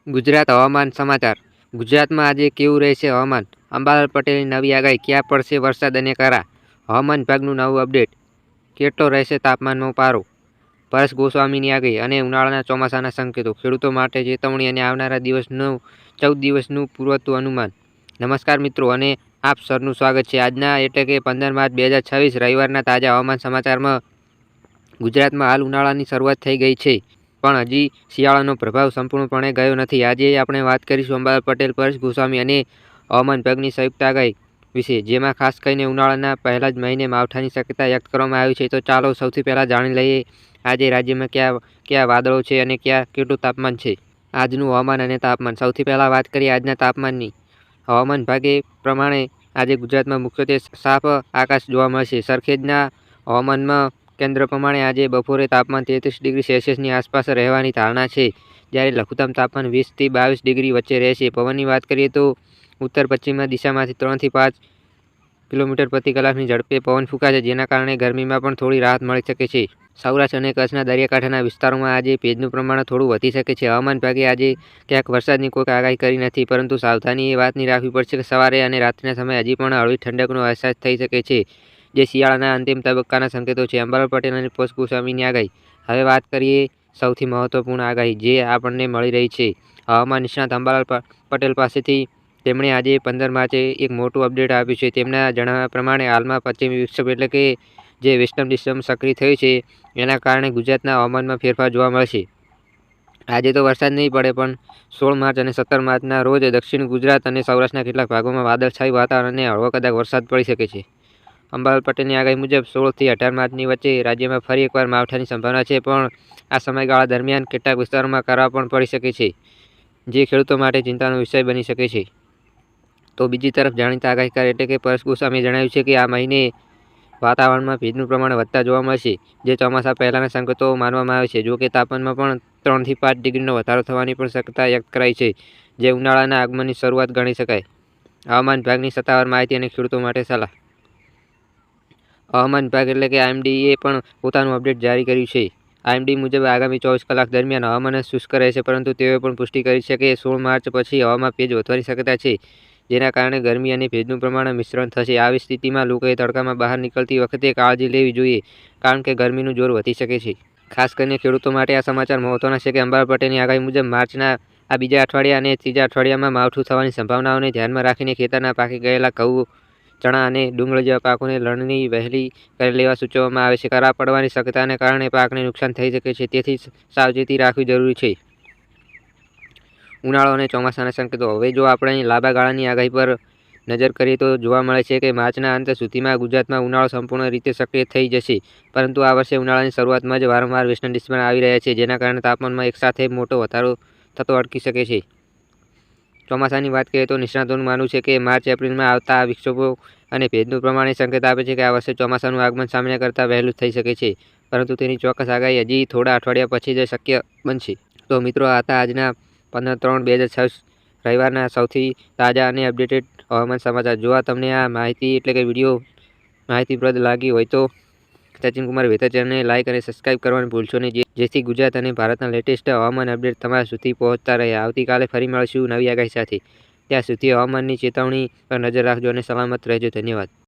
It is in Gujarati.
ગુજરાત હવામાન સમાચાર. ગુજરાતમાં આજે કેવું રહેશે હવામાન? અંબાલાલ પટેલની નવી આગાહી, ક્યાં પડશે વરસાદ અને કરા? હવામાન વિભાગનું નવું અપડેટ, કેટલો રહેશે તાપમાનનો પારો? પરેશ ગોસ્વામીની આગાહી અને ઉનાળાના ચોમાસાના સંકેતો, ખેડૂતો માટે ચેતવણી અને આવનારા 14 દિવસનું પૂરતું અનુમાન. નમસ્કાર મિત્રો અને આપ સૌનું સ્વાગત છે આજના એટલે કે 15 માર્ચ 2026 રવિવારના તાજા હવામાન સમાચારમાં. ગુજરાતમાં હાલ ઉનાળાની શરૂઆત થઈ ગઈ છે, પણ હજી શિયાળાનો પ્રભાવ સંપૂર્ણપણે ગયો નથી. આજે આપણે વાત કરીશું અંબાલાલ પટેલ, પરેશ ગોસ્વામી અને હવામાન વિભાગની સંયુક્ત આગાહી વિશે, જેમાં ખાસ કરીને ઉનાળાના પહેલા જ મહિને માવઠાની શક્યતા વ્યક્ત કરવામાં આવી છે. તો ચાલો સૌથી પહેલાં જાણી લઈએ આજે રાજ્યમાં કયા વાદળો છે અને કેટલું તાપમાન છે. આજનું હવામાન અને તાપમાન. સૌથી પહેલાં વાત કરીએ આજના તાપમાનની. હવામાન વિભાગે પ્રમાણે આજે ગુજરાતમાં મુખ્યત્વે સાફ આકાશ જોવા મળશે. સરખેજના હવામાનમાં કેન્દ્ર પ્રમાણે આજે બપોરે તાપમાન 33 ડિગ્રી સેલ્સિયસની આસપાસ રહેવાની ધારણા છે, જ્યારે લઘુત્તમ તાપમાન 20 થી 22 ડિગ્રી વચ્ચે રહેશે. પવનની વાત કરીએ તો ઉત્તર પશ્ચિમ દિશામાંથી 3 થી 5 કિલોમીટર પ્રતિ કલાકની ઝડપે પવન ફૂંકાશે, જેના કારણે ગરમીમાં પણ થોડી રાહત મળી શકે છે. સૌરાષ્ટ્ર અને કચ્છના દરિયાકાંઠાના વિસ્તારોમાં આજે ભેજનું પ્રમાણ થોડું વધી શકે છે. હવામાન વિભાગે આજે ક્યાંક વરસાદની કોઈ આગાહી કરી નથી, પરંતુ સાવધાની એ વાતની રાખવી પડશે કે સવારે અને રાત્રિના સમયે હજી પણ હળવી ઠંડકનો અહેસાસ થઈ શકે છે, જે શિયાળાના અંતિમ તબક્કાના સંકેતો છે. અંબાલાલ પટેલ અને પરેશ ગોસ્વામીની આગાહી. હવે વાત કરીએ સૌથી મહત્વપૂર્ણ આગાહી જે આપણને મળી રહી છે હવામાન નિષ્ણાત અંબાલાલ પટેલ પાસેથી. તેમણે આજે 15 માર્ચે એક મોટું અપડેટ આપ્યું છે. તેમના જણાવ્યા પ્રમાણે હાલમાં પશ્ચિમી વિક્ષોભ એટલે કે જે વેસ્ટર્ન ડિસ્ટર્બન્સ સક્રિય થયું છે, એના કારણે ગુજરાતના હવામાનમાં ફેરફાર જોવા મળશે. આજે તો વરસાદ નહીં પડે, પણ 16 માર્ચ અને 17 માર્ચના રોજ દક્ષિણ ગુજરાત અને સૌરાષ્ટ્રના કેટલાક ભાગોમાં વાદળછાયું વાતાવરણ અને હળવો કદાચ વરસાદ પડી શકે છે. અંબાલાલ પટેલની આગાહી મુજબ 16 થી 18 માર્ચની વચ્ચે રાજ્યમાં ફરી એકવાર માવઠાની સંભાવના છે, પણ આ સમયગાળા દરમિયાન કેટલાક વિસ્તારોમાં કરા પણ પડી શકે છે, જે ખેડૂતો માટે ચિંતાનો વિષય બની શકે છે. તો બીજી તરફ જાણીતા આગાહીકાર એટલે કે પરેશ ગોસ્વામીએ જણાવ્યું છે કે આ મહિને વાતાવરણમાં ભેજનું પ્રમાણ વધતા જોવા મળશે, જે ચોમાસા પહેલાના સંકેતો માનવામાં આવે છે. જોકે તાપમાનમાં પણ 3 થી 5 ડિગ્રીનો વધારો થવાની પણ શક્યતા વ્યક્ત કરાઈ છે, જે ઉનાળાના આગમનની શરૂઆત ગણી શકાય. હવામાન વિભાગની સત્તાવાર માહિતી અને ખેડૂતો માટે સલાહ. હવામાન વિભાગ એટલે કે આઈએમડીએ પણ પોતાનું અપડેટ જારી કર્યું છે. આઈએમડી મુજબ આગામી 24 કલાક દરમિયાન હવામાન શુષ્ક રહેશે, પરંતુ તેઓએ પણ પુષ્ટિ કરી છે કે 16 માર્ચ પછી હવામાં ભેજ વધવાની શક્યતા છે, જેના કારણે ગરમી અને ભેજનું પ્રમાણ મિશ્રણ થશે. આવી સ્થિતિમાં લોકોએ તડકામાં બહાર નીકળતી વખતે કાળજી લેવી જોઈએ, કારણ કે ગરમીનું જોર વધી શકે છે. ખાસ કરીને ખેડૂતો માટે આ સમાચાર મહત્વના છે કે અંબાલાલ પટેલની આગાહી મુજબ માર્ચના આ બીજા અઠવાડિયા અને ત્રીજા અઠવાડિયામાં માવઠું થવાની સંભાવનાઓને ધ્યાનમાં રાખીને ખેતરના પાકી ગયેલા ઘઉં, ચણા અને ડુંગળી જેવા પાકોને લણણી વહેલી કરી લેવા સૂચવવામાં આવે છે. કરા પડવાની શક્યતાને કારણે પાકને નુકસાન થઈ શકે છે, તેથી સાવચેતી રાખવી જરૂરી છે. ઉનાળો અને ચોમાસાના સંકેતો. હવે જો આપણે લાંબા ગાળાની આગાહી પર નજર કરીએ તો જોવા મળે છે કે માર્ચના અંત સુધીમાં ગુજરાતમાં ઉનાળો સંપૂર્ણ રીતે સક્રિય થઈ જશે, પરંતુ આ વર્ષે ઉનાળાની શરૂઆતમાં જ વારંવાર વેસ્ટર્ન ડિસ્ટર્બન્સ આવી રહ્યા છે, જેના કારણે તાપમાનમાં એકસાથે મોટો વધારો થતો અટકી શકે છે. ચોમાસાની વાત કરીએ તો નિષ્ણાતોનું માનવું છે કે માર્ચ એપ્રિલમાં આવતા વિક્ષોભો અને ભેજનું પ્રમાણ એ સંકેત આપે છે કે આ વર્ષે ચોમાસાનું આગમન સામાન્ય કરતાં વહેલું થઈ શકે છે, પરંતુ તેની ચોક્કસ આગાહી હજી થોડા અઠવાડિયા પછી જ શક્ય બનશે. તો મિત્રો, આ હતા આજના 15/3/2026 રવિવારના સૌથી તાજા અને અપડેટેડ હવામાન સમાચાર. જો તમને આ માહિતી એટલે કે વિડીયો માહિતીપ્રદ લાગી હોય તો સચિન કુમાર વેતર ચેનલને લાઇક અને સબસ્ક્રાઇબ કરવાનું ભૂલશો નહીં, જેથી ગુજરાત અને ભારતના લેટેસ્ટ હવામાન અપડેટ તમારા સુધી પહોંચતા રહે. આવતીકાલે ફરી મળીશું નવી આગાહી સાથે. ત્યાં સુધી હવામાનની ચેતવણી પર નજર રાખજો અને સલામત રહેજો. ધન્યવાદ.